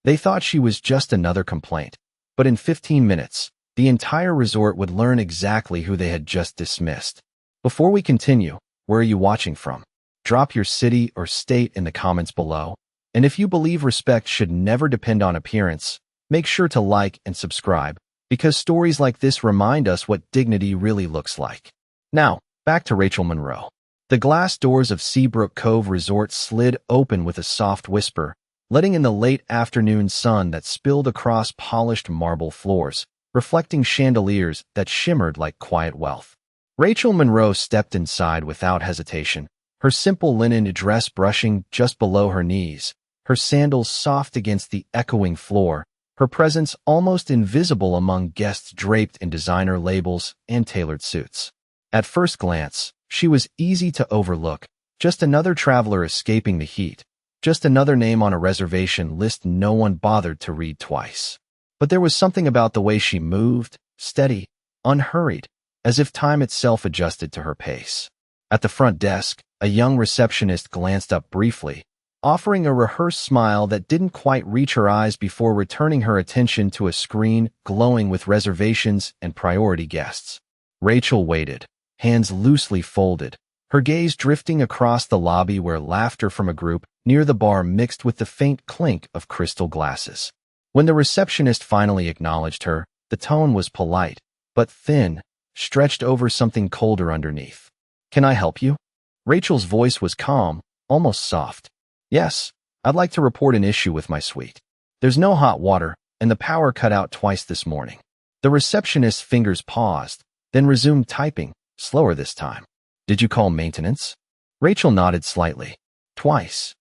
They thought she was just another complaint, but in 15 minutes, the entire resort would learn exactly who they had just dismissed. Before we continue, where are you watching from? Drop your city or state in the comments below. And if you believe respect should never depend on appearance, make sure to like and subscribe, because stories like this remind us what dignity really looks like. Now, back to Rachel Monroe. The glass doors of Seabrook Cove Resort slid open with a soft whisper, letting in the late afternoon sun that spilled across polished marble floors, reflecting chandeliers that shimmered like quiet wealth. Rachel Monroe stepped inside without hesitation, her simple linen dress brushing just below her knees, her sandals soft against the echoing floor, her presence almost invisible among guests draped in designer labels and tailored suits. At first glance, she was easy to overlook, just another traveler escaping the heat, just another name on a reservation list no one bothered to read twice. But there was something about the way she moved, steady, unhurried, as if time itself adjusted to her pace. At the front desk, a young receptionist glanced up briefly, offering a rehearsed smile that didn't quite reach her eyes before returning her attention to a screen glowing with reservations and priority guests. Rachel waited, hands loosely folded, her gaze drifting across the lobby where laughter from a group near the bar mixed with the faint clink of crystal glasses. When the receptionist finally acknowledged her, the tone was polite, but thin, stretched over something colder underneath. "Can I help you?" Rachel's voice was calm, almost soft. "Yes, I'd like to report an issue with my suite. There's no hot water, and the power cut out twice this morning." The receptionist's fingers paused, then resumed typing, slower this time. "Did you call maintenance?" Rachel nodded slightly. "Twice."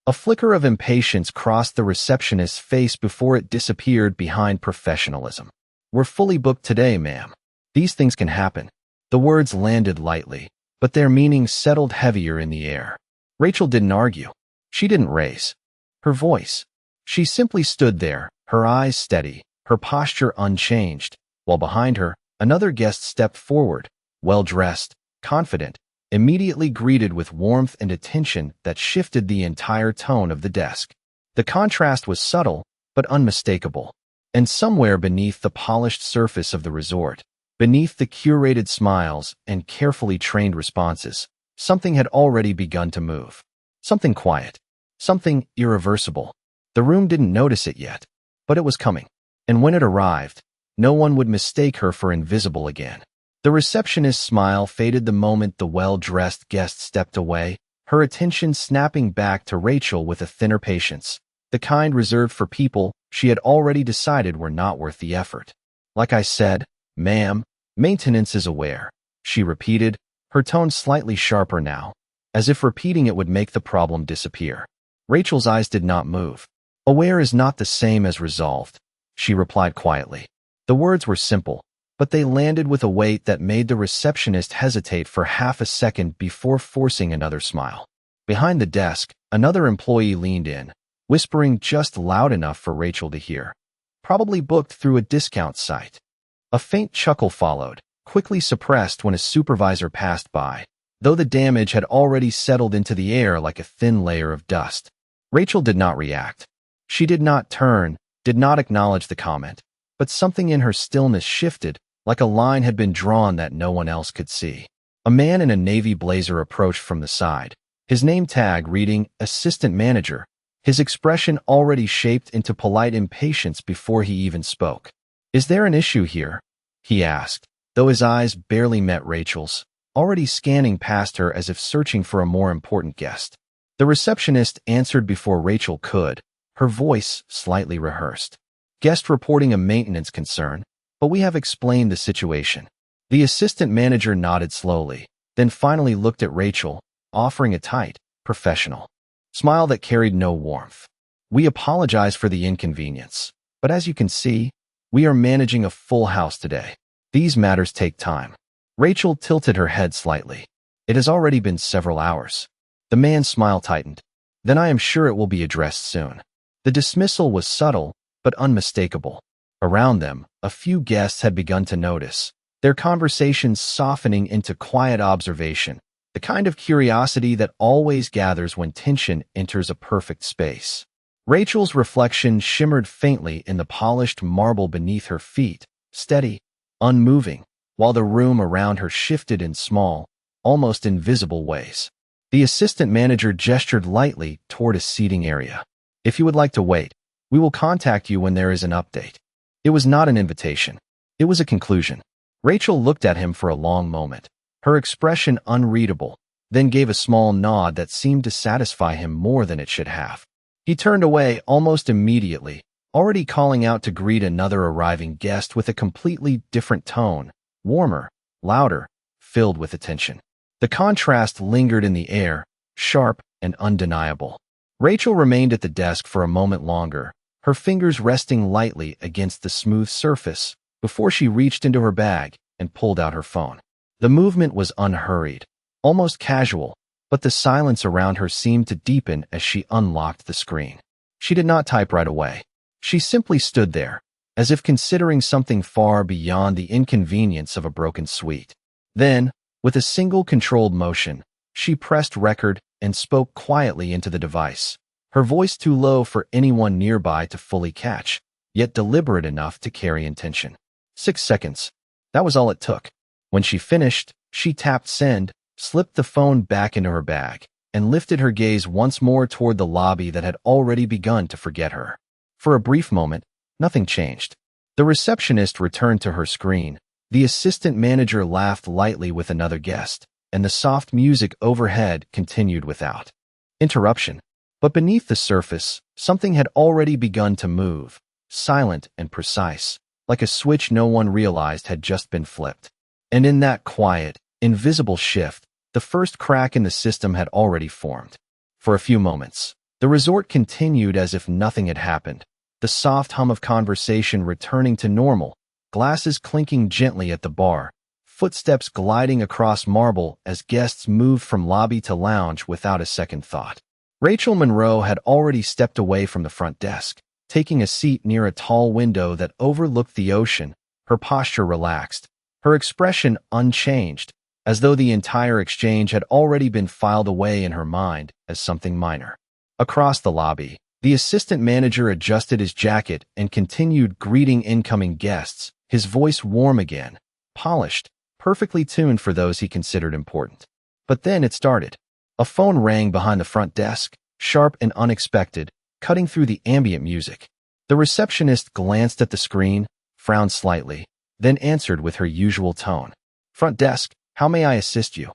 A flicker of impatience crossed the receptionist's face before it disappeared behind professionalism. "We're fully booked today, ma'am. These things can happen." The words landed lightly, but their meaning settled heavier in the air. Rachel didn't argue. She didn't raise her voice. She simply stood there, her eyes steady, her posture unchanged, while behind her, another guest stepped forward, well-dressed, confident, immediately greeted with warmth and attention that shifted the entire tone of the desk. The contrast was subtle, but unmistakable. And somewhere beneath the polished surface of the resort, beneath the curated smiles and carefully trained responses, something had already begun to move. Something quiet. Something irreversible. The room didn't notice it yet, but it was coming. And when it arrived, no one would mistake her for invisible again. The receptionist's smile faded the moment the well-dressed guest stepped away, her attention snapping back to Rachel with a thinner patience, the kind reserved for people she had already decided were not worth the effort. "Like I said, ma'am, maintenance is aware," she repeated, her tone slightly sharper now, as if repeating it would make the problem disappear. Rachel's eyes did not move. "Aware is not the same as resolved," she replied quietly. The words were simple, but they landed with a weight that made the receptionist hesitate for half a second before forcing another smile. Behind the desk, another employee leaned in, whispering just loud enough for Rachel to hear. "Probably booked through a discount site." A faint chuckle followed, quickly suppressed when a supervisor passed by, though the damage had already settled into the air like a thin layer of dust. Rachel did not react. She did not turn, did not acknowledge the comment, but something in her stillness shifted, like a line had been drawn that no one else could see. A man in a navy blazer approached from the side, his name tag reading Assistant Manager, his expression already shaped into polite impatience before he even spoke. "Is there an issue here?" he asked, though his eyes barely met Rachel's, already scanning past her as if searching for a more important guest. The receptionist answered before Rachel could, her voice slightly rehearsed. "Guest reporting a maintenance concern, but we have explained the situation." The assistant manager nodded slowly, then finally looked at Rachel, offering a tight, professional smile that carried no warmth. "We apologize for the inconvenience, but as you can see, we are managing a full house today. These matters take time." Rachel tilted her head slightly. "It has already been several hours." The man's smile tightened. "Then I am sure it will be addressed soon." The dismissal was subtle, but unmistakable. Around them, a few guests had begun to notice, their conversations softening into quiet observation, the kind of curiosity that always gathers when tension enters a perfect space. Rachel's reflection shimmered faintly in the polished marble beneath her feet, steady, unmoving, while the room around her shifted in small, almost invisible ways. The assistant manager gestured lightly toward a seating area. "If you would like to wait, we will contact you when there is an update." It was not an invitation. It was a conclusion. Rachel looked at him for a long moment, her expression unreadable, then gave a small nod that seemed to satisfy him more than it should have. He turned away almost immediately, already calling out to greet another arriving guest with a completely different tone, warmer, louder, filled with attention. The contrast lingered in the air, sharp and undeniable. Rachel remained at the desk for a moment longer, her fingers resting lightly against the smooth surface, before she reached into her bag and pulled out her phone. The movement was unhurried, almost casual, but the silence around her seemed to deepen as she unlocked the screen. She did not type right away. She simply stood there, as if considering something far beyond the inconvenience of a broken suite. Then, with a single controlled motion, she pressed record and spoke quietly into the device, her voice too low for anyone nearby to fully catch, yet deliberate enough to carry intention. 6 seconds. That was all it took. When she finished, she tapped send, slipped the phone back into her bag, and lifted her gaze once more toward the lobby that had already begun to forget her. For a brief moment, nothing changed. The receptionist returned to her screen, the assistant manager laughed lightly with another guest, and the soft music overhead continued without interruption. But beneath the surface, something had already begun to move, silent and precise, like a switch no one realized had just been flipped. And in that quiet, invisible shift, the first crack in the system had already formed. For a few moments, the resort continued as if nothing had happened, the soft hum of conversation returning to normal, glasses clinking gently at the bar, footsteps gliding across marble as guests moved from lobby to lounge without a second thought. Rachel Monroe had already stepped away from the front desk, taking a seat near a tall window that overlooked the ocean, her posture relaxed, her expression unchanged, as though the entire exchange had already been filed away in her mind as something minor. Across the lobby, the assistant manager adjusted his jacket and continued greeting incoming guests, his voice warm again, polished, perfectly tuned for those he considered important. But then it started. A phone rang behind the front desk, sharp and unexpected, cutting through the ambient music. The receptionist glanced at the screen, frowned slightly, then answered with her usual tone. "Front desk, how may I assist you?"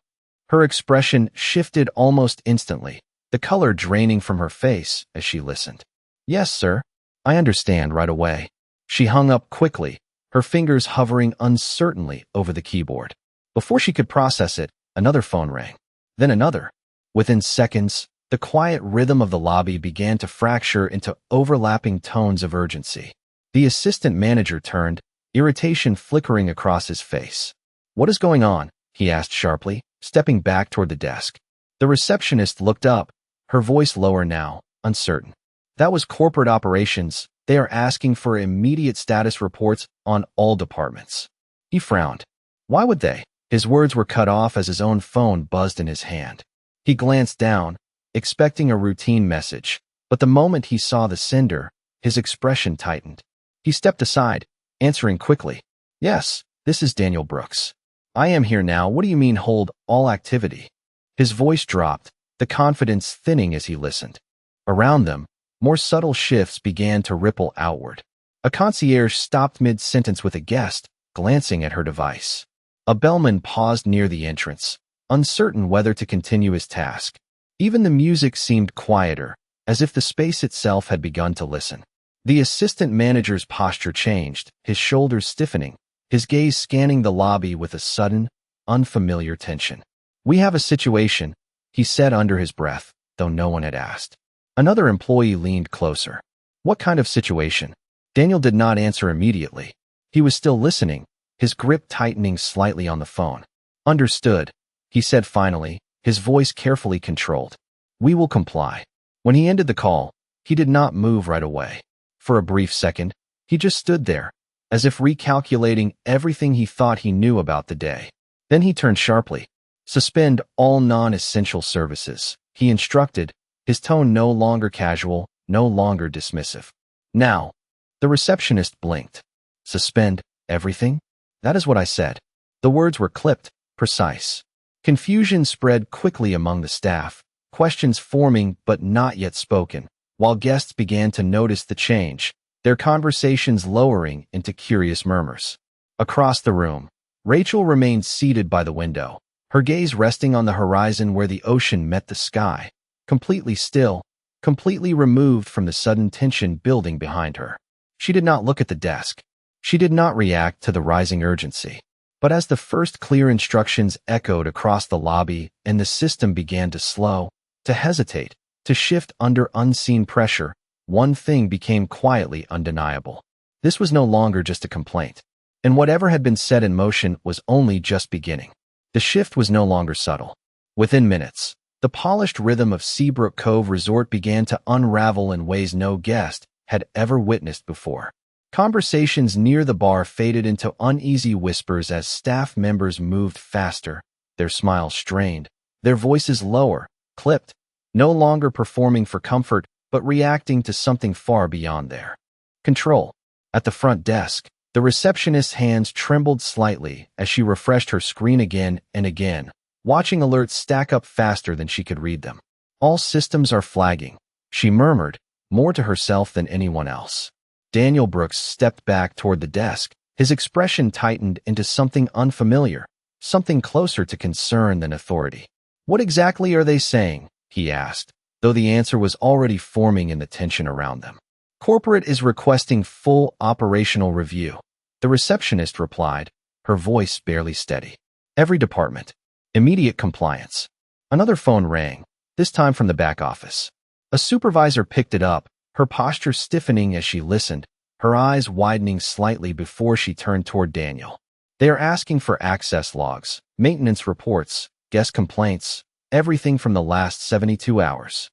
Her expression shifted almost instantly, the color draining from her face as she listened. "Yes, sir. I understand right away." She hung up quickly, her fingers hovering uncertainly over the keyboard. Before she could process it, another phone rang. Then another. Within seconds, the quiet rhythm of the lobby began to fracture into overlapping tones of urgency. The assistant manager turned, irritation flickering across his face. "What is going on?" he asked sharply, stepping back toward the desk. The receptionist looked up, her voice lower now, uncertain. "That was corporate operations. They are asking for immediate status reports on all departments." He frowned. Why would they? His words were cut off as his own phone buzzed in his hand. He glanced down, expecting a routine message, but the moment he saw the sender, his expression tightened. He stepped aside, answering quickly. "Yes, this is Daniel Brooks. I am here now. What do you mean hold all activity?" His voice dropped, the confidence thinning as he listened. Around them, more subtle shifts began to ripple outward. A concierge stopped mid-sentence with a guest, glancing at her device. A bellman paused near the entrance, uncertain whether to continue his task. Even the music seemed quieter, as if the space itself had begun to listen. The assistant manager's posture changed, his shoulders stiffening, his gaze scanning the lobby with a sudden, unfamiliar tension. "We have a situation," he said under his breath, though no one had asked. Another employee leaned closer. "What kind of situation?" Daniel did not answer immediately. He was still listening, his grip tightening slightly on the phone. "Understood," he said finally, his voice carefully controlled. "We will comply." When he ended the call, he did not move right away. For a brief second, he just stood there, as if recalculating everything he thought he knew about the day. Then he turned sharply. "Suspend all non-essential services," he instructed, his tone no longer casual, no longer dismissive. Now, the receptionist blinked. Suspend everything? That is what I said. The words were clipped, precise. Confusion spread quickly among the staff, questions forming but not yet spoken, while guests began to notice the change, their conversations lowering into curious murmurs. Across the room, Rachel remained seated by the window, her gaze resting on the horizon where the ocean met the sky, completely still, completely removed from the sudden tension building behind her. She did not look at the desk. She did not react to the rising urgency. But as the first clear instructions echoed across the lobby and the system began to slow, to hesitate, to shift under unseen pressure, one thing became quietly undeniable. This was no longer just a complaint, and whatever had been set in motion was only just beginning. The shift was no longer subtle. Within minutes, the polished rhythm of Seabrook Cove Resort began to unravel in ways no guest had ever witnessed before. Conversations near the bar faded into uneasy whispers as staff members moved faster, their smiles strained, their voices lower, clipped, no longer performing for comfort but reacting to something far beyond their control. At the front desk, the receptionist's hands trembled slightly as she refreshed her screen again and again, watching alerts stack up faster than she could read them. All systems are flagging, she murmured, more to herself than anyone else. Daniel Brooks stepped back toward the desk, his expression tightened into something unfamiliar, something closer to concern than authority. "What exactly are they saying?" he asked, though the answer was already forming in the tension around them. "Corporate is requesting full operational review," the receptionist replied, her voice barely steady. "Every department. Immediate compliance." Another phone rang, this time from the back office. A supervisor picked it up, her posture stiffening as she listened, her eyes widening slightly before she turned toward Daniel. "They are asking for access logs, maintenance reports, guest complaints, everything from the last 72 hours.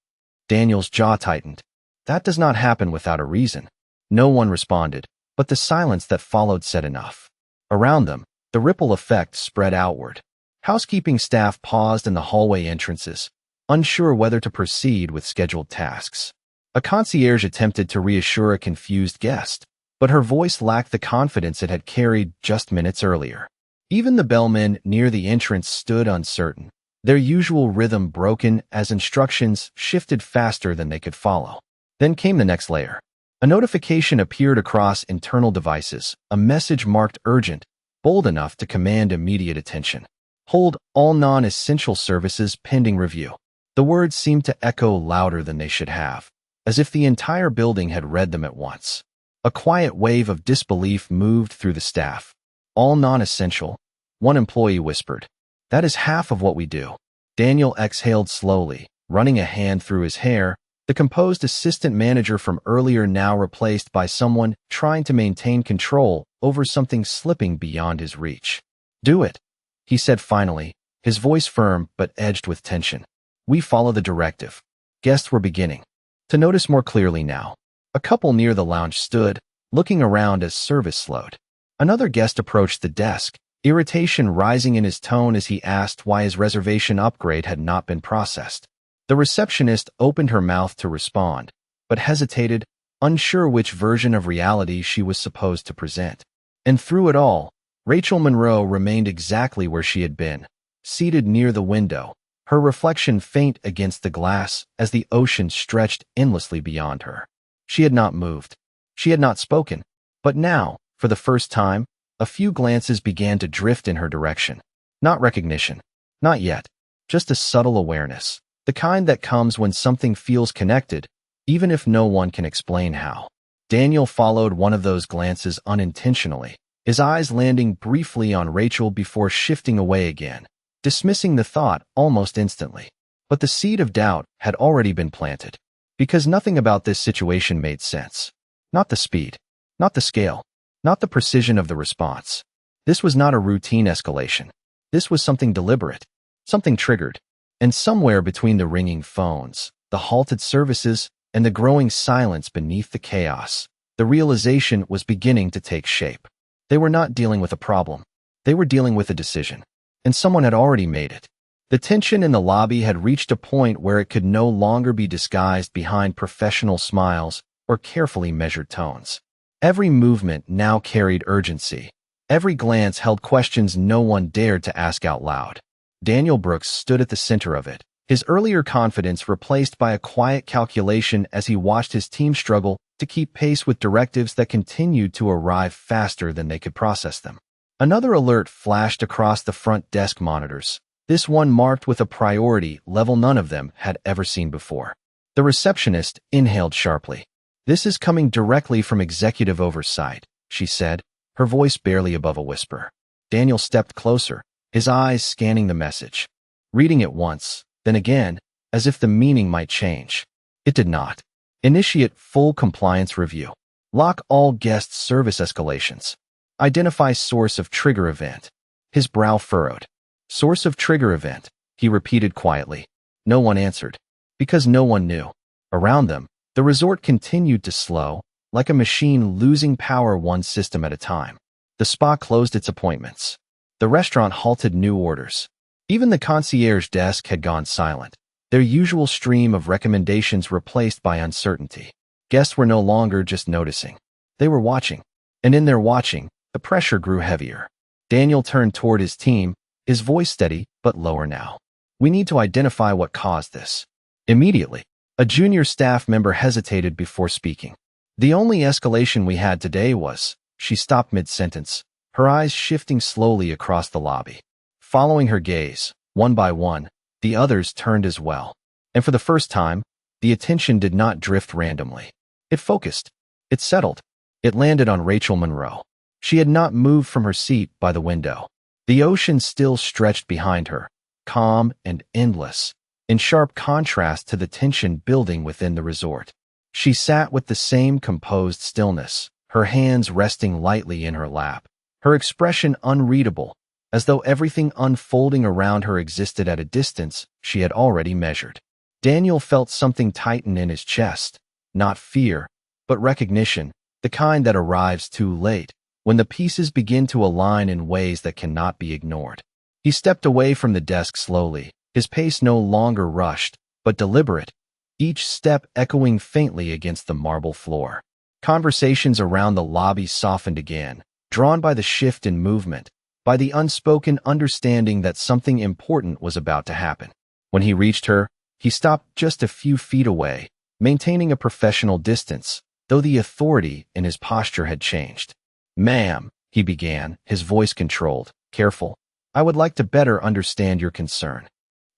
Daniel's jaw tightened. That does not happen without a reason. No one responded, but the silence that followed said enough. Around them, the ripple effect spread outward. Housekeeping staff paused in the hallway entrances, unsure whether to proceed with scheduled tasks. A concierge attempted to reassure a confused guest, but her voice lacked the confidence it had carried just minutes earlier. Even the bellmen near the entrance stood uncertain, their usual rhythm broken as instructions shifted faster than they could follow. Then came the next layer. A notification appeared across internal devices, a message marked urgent, bold enough to command immediate attention. "Hold all non-essential services pending review." The words seemed to echo louder than they should have, as if the entire building had read them at once. A quiet wave of disbelief moved through the staff. "All non-essential?" One employee whispered. "That is half of what we do." Daniel exhaled slowly, running a hand through his hair, the composed assistant manager from earlier now replaced by someone trying to maintain control over something slipping beyond his reach. "Do it," he said finally, his voice firm but edged with tension. "We follow the directive." Guests were beginning to notice more clearly now. A couple near the lounge stood, looking around as service slowed. Another guest approached the desk, irritation rising in his tone as he asked why his reservation upgrade had not been processed. The receptionist opened her mouth to respond, but hesitated, unsure which version of reality she was supposed to present. And through it all, Rachel Monroe remained exactly where she had been, seated near the window, her reflection faint against the glass as the ocean stretched endlessly beyond her. She had not moved. She had not spoken. But now, for the first time, a few glances began to drift in her direction. Not recognition. Not yet. Just a subtle awareness. The kind that comes when something feels connected, even if no one can explain how. Daniel followed one of those glances unintentionally, his eyes landing briefly on Rachel before shifting away again, dismissing the thought almost instantly. But the seed of doubt had already been planted, because nothing about this situation made sense. Not the speed, not the scale, not the precision of the response. This was not a routine escalation. This was something deliberate, something triggered. And somewhere between the ringing phones, the halted services, and the growing silence beneath the chaos, the realization was beginning to take shape. They were not dealing with a problem. They were dealing with a decision. And someone had already made it. The tension in the lobby had reached a point where it could no longer be disguised behind professional smiles or carefully measured tones. Every movement now carried urgency. Every glance held questions no one dared to ask out loud. Daniel Brooks stood at the center of it, his earlier confidence replaced by a quiet calculation as he watched his team struggle to keep pace with directives that continued to arrive faster than they could process them. Another alert flashed across the front desk monitors, this one marked with a priority level none of them had ever seen before. The receptionist inhaled sharply. "This is coming directly from executive oversight," she said, her voice barely above a whisper. Daniel stepped closer, his eyes scanning the message. Reading it once, then again, as if the meaning might change. It did not. Initiate full compliance review. Lock all guest service escalations. Identify source of trigger event. His brow furrowed. Source of trigger event, he repeated quietly. No one answered, because no one knew. Around them, the resort continued to slow, like a machine losing power one system at a time. The spa closed its appointments. The restaurant halted new orders. Even the concierge desk had gone silent, their usual stream of recommendations replaced by uncertainty. Guests were no longer just noticing. They were watching. And in their watching, the pressure grew heavier. Daniel turned toward his team, his voice steady but lower now. "We need to identify what caused this." Immediately, a junior staff member hesitated before speaking. "The only escalation we had today was..." She stopped mid-sentence, her eyes shifting slowly across the lobby. Following her gaze, one by one, the others turned as well. And for the first time, the attention did not drift randomly. It focused. It settled. It landed on Rachel Monroe. She had not moved from her seat by the window. The ocean still stretched behind her, calm and endless, in sharp contrast to the tension building within the resort. She sat with the same composed stillness, her hands resting lightly in her lap, her expression unreadable, as though everything unfolding around her existed at a distance she had already measured. Daniel felt something tighten in his chest, not fear, but recognition, the kind that arrives too late, when the pieces begin to align in ways that cannot be ignored. He stepped away from the desk slowly, his pace no longer rushed, but deliberate, each step echoing faintly against the marble floor. Conversations around the lobby softened again, drawn by the shift in movement, by the unspoken understanding that something important was about to happen. When he reached her, he stopped just a few feet away, maintaining a professional distance, though the authority in his posture had changed. "Ma'am," he began, his voice controlled, careful, "I would like to better understand your concern."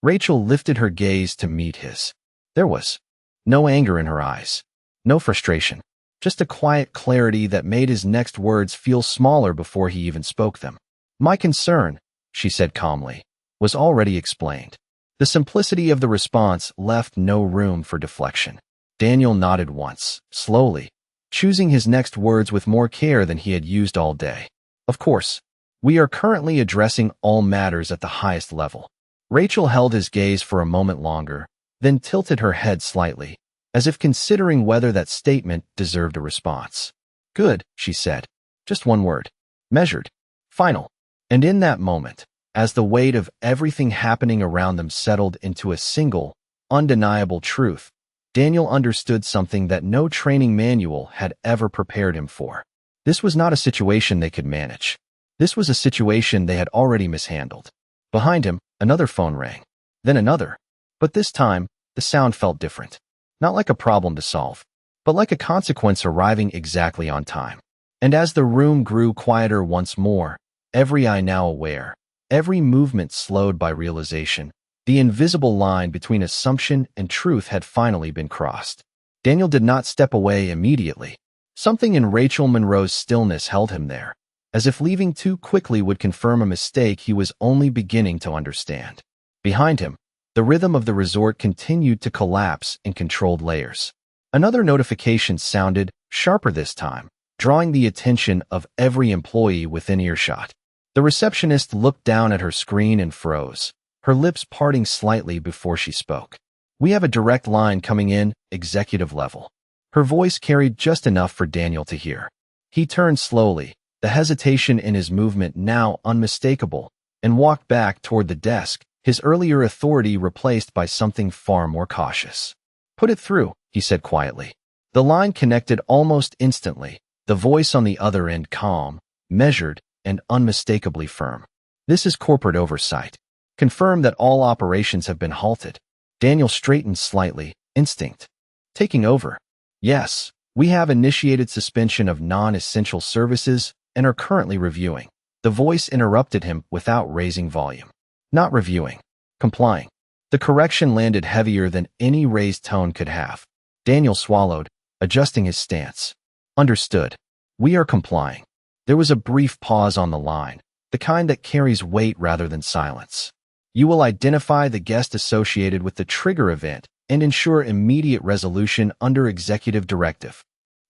Rachel lifted her gaze to meet his. There was no anger in her eyes, no frustration, just a quiet clarity that made his next words feel smaller before he even spoke them. "My concern," she said calmly, "was already explained." The simplicity of the response left no room for deflection. Daniel nodded once, slowly, choosing his next words with more care than he had used all day. "Of course, we are currently addressing all matters at the highest level." Rachel held his gaze for a moment longer, then tilted her head slightly, as if considering whether that statement deserved a response. "Good," she said. "Just one word. Measured. Final." And in that moment, as the weight of everything happening around them settled into a single, undeniable truth, Daniel understood something that no training manual had ever prepared him for. This was not a situation they could manage. This was a situation they had already mishandled. Behind him, another phone rang. Then another. But this time, the sound felt different. Not like a problem to solve, but like a consequence arriving exactly on time. And as the room grew quieter once more, every eye now aware, every movement slowed by realization, the invisible line between assumption and truth had finally been crossed. Daniel did not step away immediately. Something in Rachel Monroe's stillness held him there, as if leaving too quickly would confirm a mistake he was only beginning to understand. Behind him, the rhythm of the resort continued to collapse in controlled layers. Another notification sounded, sharper this time, drawing the attention of every employee within earshot. The receptionist looked down at her screen and froze, her lips parting slightly before she spoke. "We have a direct line coming in, executive level." Her voice carried just enough for Daniel to hear. He turned slowly, the hesitation in his movement now unmistakable, and walked back toward the desk, his earlier authority replaced by something far more cautious. "Put it through," he said quietly. The line connected almost instantly, the voice on the other end calm, measured, and unmistakably firm. "This is corporate oversight. Confirm that all operations have been halted." Daniel straightened slightly, instinct taking over. "Yes, we have initiated suspension of non-essential services and are currently reviewing." The voice interrupted him without raising volume. "Not reviewing. Complying." The correction landed heavier than any raised tone could have. Daniel swallowed, adjusting his stance. "Understood. We are complying." There was a brief pause on the line, the kind that carries weight rather than silence. "You will identify the guest associated with the trigger event and ensure immediate resolution under executive directive."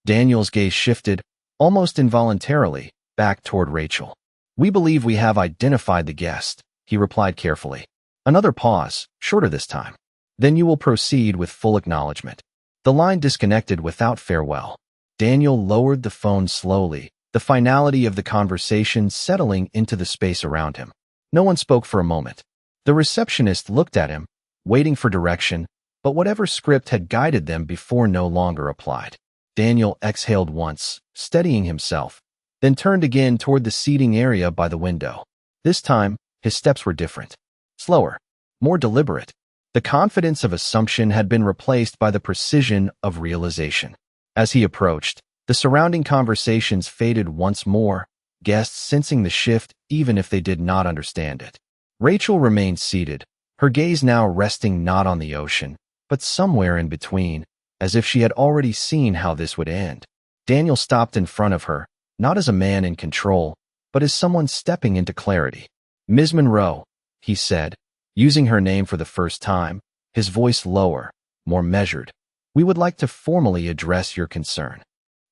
Daniel's gaze shifted, almost involuntarily, back toward Rachel. "We believe we have identified the guest," he replied carefully. Another pause, shorter this time. "Then you will proceed with full acknowledgement." The line disconnected without farewell. Daniel lowered the phone slowly, the finality of the conversation settling into the space around him. No one spoke for a moment. The receptionist looked at him, waiting for direction, but whatever script had guided them before no longer applied. Daniel exhaled once, steadying himself, then turned again toward the seating area by the window. This time, his steps were different. Slower, more deliberate. The confidence of assumption had been replaced by the precision of realization. As he approached, the surrounding conversations faded once more, guests sensing the shift even if they did not understand it. Rachel remained seated, her gaze now resting not on the ocean, but somewhere in between, as if she had already seen how this would end. Daniel stopped in front of her, not as a man in control, but as someone stepping into clarity. "Ms. Monroe," he said, using her name for the first time, his voice lower, more measured. "We would like to formally address your concern."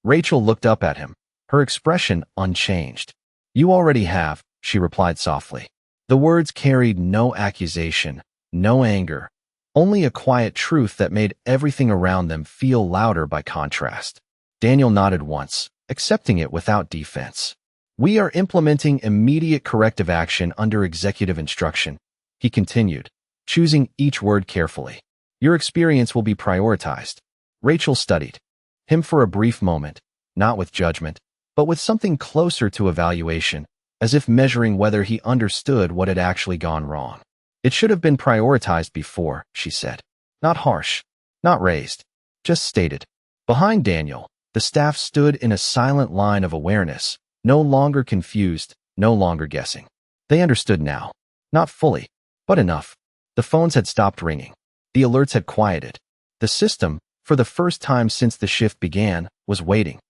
Rachel looked up at him, her expression unchanged. "You already have," she replied softly. The words carried no accusation, no anger, only a quiet truth that made everything around them feel louder by contrast. Daniel nodded once, accepting it without defense. "We are implementing immediate corrective action under executive instruction," he continued, choosing each word carefully. "Your experience will be prioritized." Rachel studied him for a brief moment, not with judgment, but with something closer to evaluation, as if measuring whether he understood what had actually gone wrong. "It should have been prioritized before," she said. Not harsh, not raised, just stated. Behind Daniel, the staff stood in a silent line of awareness, no longer confused, no longer guessing. They understood now. Not fully, but enough. The phones had stopped ringing. The alerts had quieted. The system, for the first time since the shift began, was waiting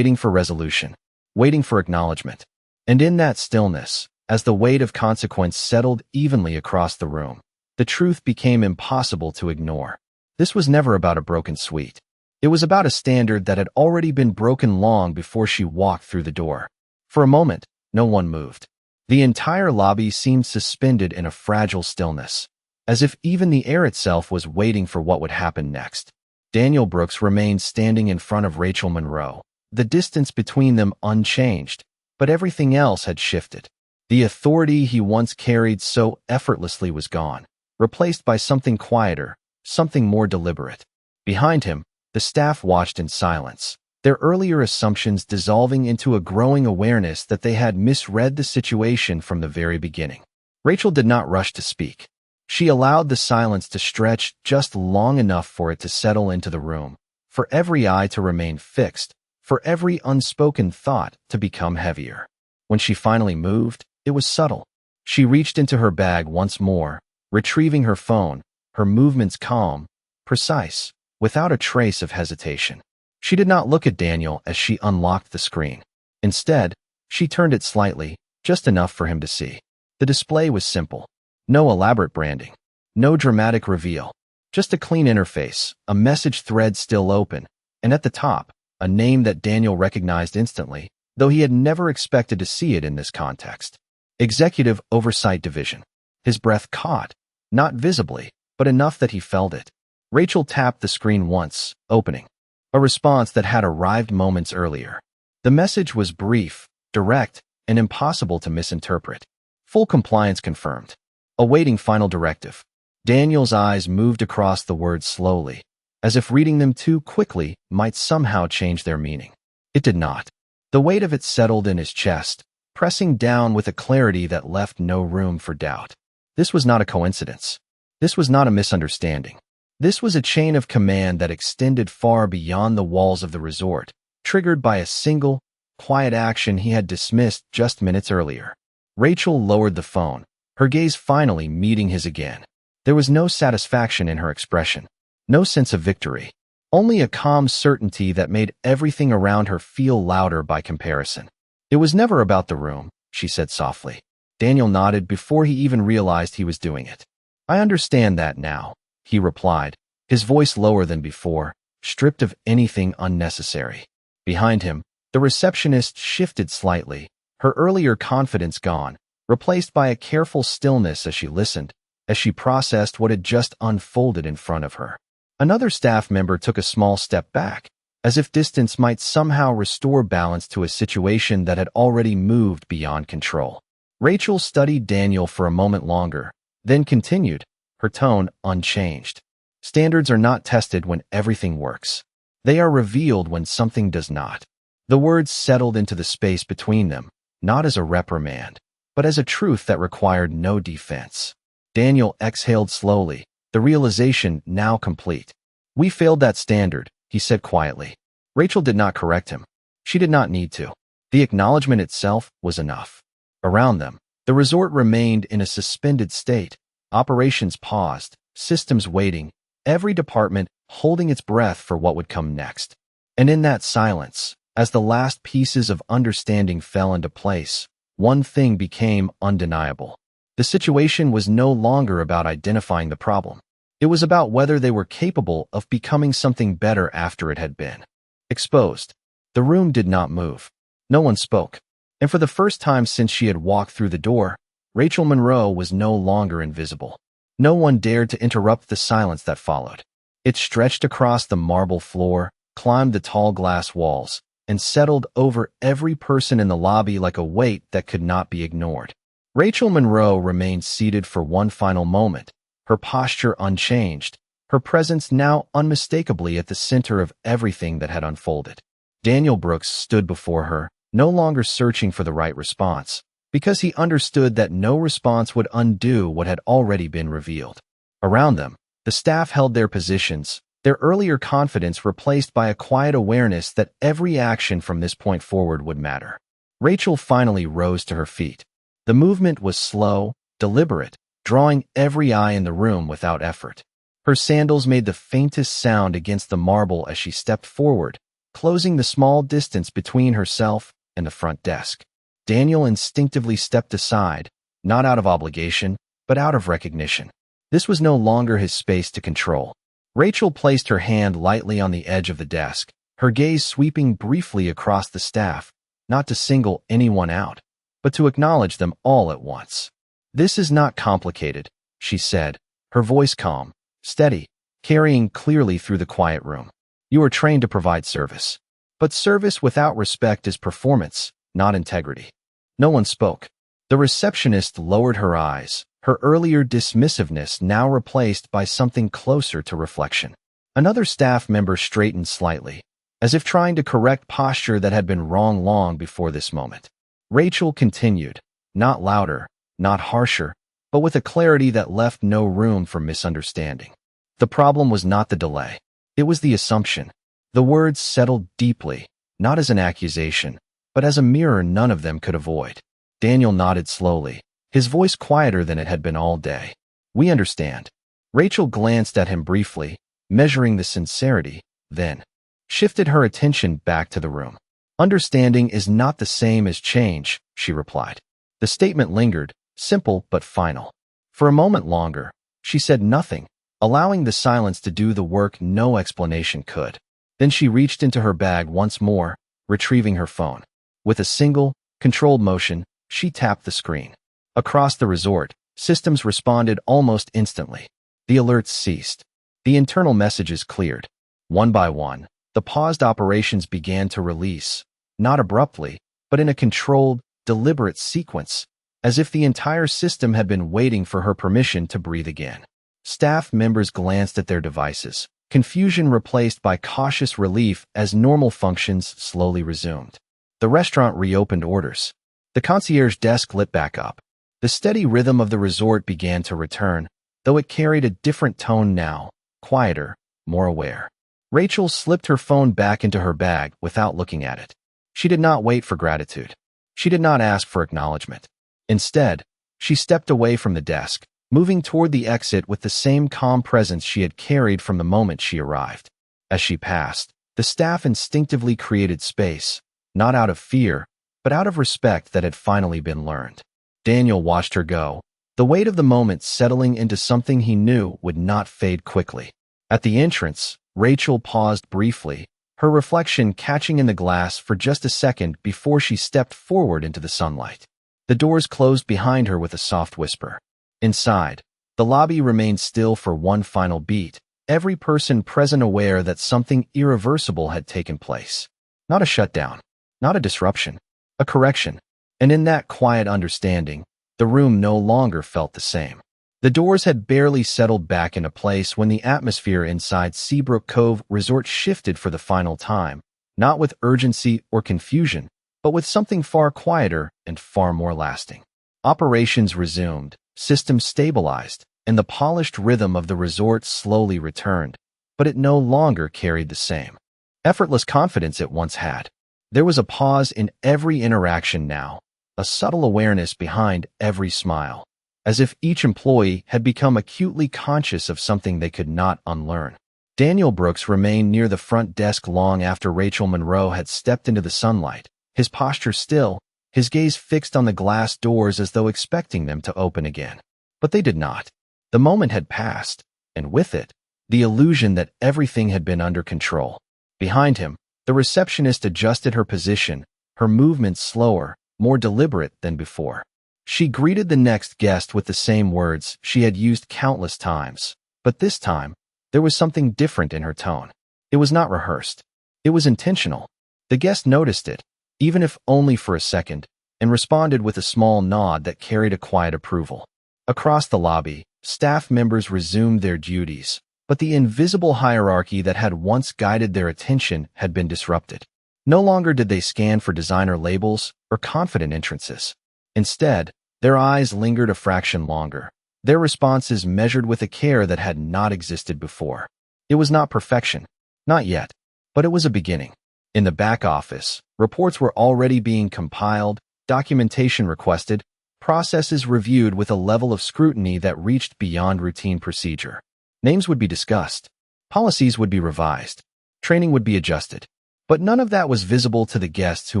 for resolution, waiting for acknowledgement. And in that stillness, as the weight of consequence settled evenly across the room, the truth became impossible to ignore. This was never about a broken suite. It was about a standard that had already been broken long before she walked through the door. For a moment, no one moved. The entire lobby seemed suspended in a fragile stillness, as if even the air itself was waiting for what would happen next. Daniel Brooks remained standing in front of Rachel Monroe, the distance between them unchanged, but everything else had shifted. The authority he once carried so effortlessly was gone, replaced by something quieter, something more deliberate. Behind him, the staff watched in silence, their earlier assumptions dissolving into a growing awareness that they had misread the situation from the very beginning. Rachel did not rush to speak. She allowed the silence to stretch just long enough for it to settle into the room, for every eye to remain fixed, for every unspoken thought to become heavier. When she finally moved, it was subtle. She reached into her bag once more, retrieving her phone, her movements calm, precise, without a trace of hesitation. She did not look at Daniel as she unlocked the screen. Instead, she turned it slightly, just enough for him to see. The display was simple. No elaborate branding, no dramatic reveal, just a clean interface, a message thread still open, and at the top, a name that Daniel recognized instantly, though he had never expected to see it in this context. Executive Oversight Division. His breath caught, not visibly, but enough that he felt it. Rachel tapped the screen once, opening. A response that had arrived moments earlier. The message was brief, direct, and impossible to misinterpret. Full compliance confirmed. awaiting final directive. Daniel's eyes moved across the words slowly, as if reading them too quickly might somehow change their meaning. It did not. The weight of it settled in his chest, pressing down with a clarity that left no room for doubt. This was not a coincidence. This was not a misunderstanding. This was a chain of command that extended far beyond the walls of the resort, triggered by a single, quiet action he had dismissed just minutes earlier. Rachel lowered the phone, her gaze finally meeting his again. There was no satisfaction in her expression, no sense of victory, only a calm certainty that made everything around her feel louder by comparison. It was never about the room, she said softly. Daniel nodded before he even realized he was doing it. I understand that now, he replied, his voice lower than before, stripped of anything unnecessary. Behind him, the receptionist shifted slightly, her earlier confidence gone, replaced by a careful stillness as she listened, as she processed what had just unfolded in front of her. Another staff member took a small step back, as if distance might somehow restore balance to a situation that had already moved beyond control. Rachel studied Daniel for a moment longer, then continued, her tone unchanged. Standards are not tested when everything works. They are revealed when something does not. The words settled into the space between them, not as a reprimand, but as a truth that required no defense. Daniel exhaled slowly, the realization now complete. We failed that standard, he said quietly. Rachel did not correct him. She did not need to. The acknowledgement itself was enough. Around them, the resort remained in a suspended state, operations paused, systems waiting, every department holding its breath for what would come next. And in that silence, as the last pieces of understanding fell into place, one thing became undeniable. The situation was no longer about identifying the problem. It was about whether they were capable of becoming something better after it had been exposed. The room did not move. No one spoke. And for the first time since she had walked through the door, Rachel Monroe was no longer invisible. No one dared to interrupt the silence that followed. It stretched across the marble floor, climbed the tall glass walls, and settled over every person in the lobby like a weight that could not be ignored. Rachel Monroe remained seated for one final moment, her posture unchanged, her presence now unmistakably at the center of everything that had unfolded. Daniel Brooks stood before her, no longer searching for the right response, because he understood that no response would undo what had already been revealed. Around them, the staff held their positions, their earlier confidence replaced by a quiet awareness that every action from this point forward would matter. Rachel finally rose to her feet. The movement was slow, deliberate, drawing every eye in the room without effort. Her sandals made the faintest sound against the marble as she stepped forward, closing the small distance between herself and the front desk. Daniel instinctively stepped aside, not out of obligation, but out of recognition. This was no longer his space to control. Rachel placed her hand lightly on the edge of the desk, her gaze sweeping briefly across the staff, not to single anyone out, but to acknowledge them all at once. This is not complicated, she said, her voice calm, steady, carrying clearly through the quiet room. You are trained to provide service. But service without respect is performance, not integrity. No one spoke. The receptionist lowered her eyes, her earlier dismissiveness now replaced by something closer to reflection. Another staff member straightened slightly, as if trying to correct posture that had been wrong long before this moment. Rachel continued, not louder, not harsher, but with a clarity that left no room for misunderstanding. The problem was not the delay. It was the assumption. The words settled deeply, not as an accusation, but as a mirror none of them could avoid. Daniel nodded slowly, his voice quieter than it had been all day. We understand. Rachel glanced at him briefly, measuring the sincerity, then shifted her attention back to the room. Understanding is not the same as change, she replied. The statement lingered, simple but final. For a moment longer, she said nothing, allowing the silence to do the work no explanation could. Then she reached into her bag once more, retrieving her phone. With a single, controlled motion, she tapped the screen. Across the resort, systems responded almost instantly. The alerts ceased. The internal messages cleared. One by one, the paused operations began to release, not abruptly, but in a controlled, deliberate sequence, as if the entire system had been waiting for her permission to breathe again. Staff members glanced at their devices, confusion replaced by cautious relief as normal functions slowly resumed. The restaurant reopened orders. The concierge desk lit back up. The steady rhythm of the resort began to return, though it carried a different tone now, quieter, more aware. Rachel slipped her phone back into her bag without looking at it. She did not wait for gratitude. She did not ask for acknowledgement. Instead, she stepped away from the desk, moving toward the exit with the same calm presence she had carried from the moment she arrived. As she passed, the staff instinctively created space, not out of fear, but out of respect that had finally been learned. Daniel watched her go, the weight of the moment settling into something he knew would not fade quickly. At the entrance, Rachel paused briefly, her reflection catching in the glass for just a second before she stepped forward into the sunlight. The doors closed behind her with a soft whisper. Inside, the lobby remained still for one final beat, every person present aware that something irreversible had taken place. Not a shutdown, not a disruption, a correction. And in that quiet understanding, the room no longer felt the same. The doors had barely settled back into place when the atmosphere inside Seabrook Cove Resort shifted for the final time, not with urgency or confusion, but with something far quieter and far more lasting. Operations resumed, systems stabilized, and the polished rhythm of the resort slowly returned, but it no longer carried the same effortless confidence it once had. There was a pause in every interaction now, a subtle awareness behind every smile, as if each employee had become acutely conscious of something they could not unlearn. Daniel Brooks remained near the front desk long after Rachel Monroe had stepped into the sunlight, his posture still, his gaze fixed on the glass doors as though expecting them to open again. But they did not. The moment had passed, and with it, the illusion that everything had been under control. Behind him, the receptionist adjusted her position, her movements slower, more deliberate than before. She greeted the next guest with the same words she had used countless times, but this time, there was something different in her tone. It was not rehearsed. It was intentional. The guest noticed it, even if only for a second, and responded with a small nod that carried a quiet approval. Across the lobby, staff members resumed their duties, but the invisible hierarchy that had once guided their attention had been disrupted. No longer did they scan for designer labels or confident entrances. Instead, their eyes lingered a fraction longer, their responses measured with a care that had not existed before. It was not perfection, not yet, but it was a beginning. In the back office, reports were already being compiled, documentation requested, processes reviewed with a level of scrutiny that reached beyond routine procedure. Names would be discussed, policies would be revised, training would be adjusted. But none of that was visible to the guests who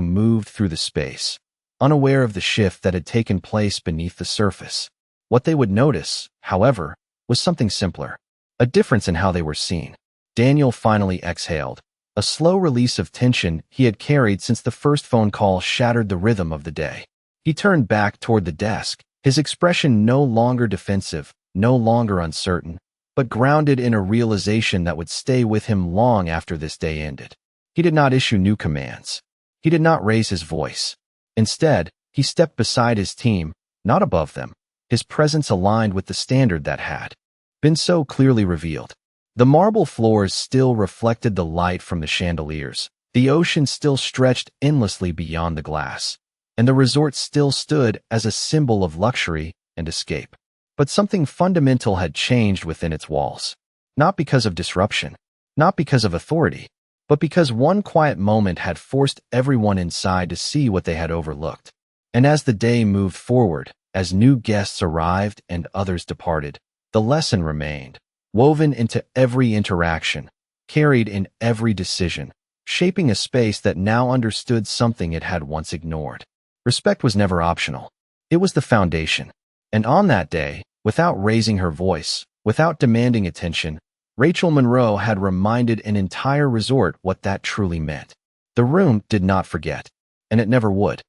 moved through the space, unaware of the shift that had taken place beneath the surface. What they would notice, however, was something simpler, a difference in how they were seen. Daniel finally exhaled, a slow release of tension he had carried since the first phone call shattered the rhythm of the day. He turned back toward the desk, his expression no longer defensive, no longer uncertain, but grounded in a realization that would stay with him long after this day ended. He did not issue new commands. He did not raise his voice. Instead, he stepped beside his team, not above them, his presence aligned with the standard that had been so clearly revealed. The marble floors still reflected the light from the chandeliers, the ocean still stretched endlessly beyond the glass, and the resort still stood as a symbol of luxury and escape. But something fundamental had changed within its walls, not because of disruption, not because of authority, but because one quiet moment had forced everyone inside to see what they had overlooked. And as the day moved forward, as new guests arrived and others departed, the lesson remained, woven into every interaction, carried in every decision, shaping a space that now understood something it had once ignored. Respect was never optional. It was the foundation. And on that day, without raising her voice, without demanding attention, Rachel Monroe had reminded an entire resort what that truly meant. The room did not forget, and it never would.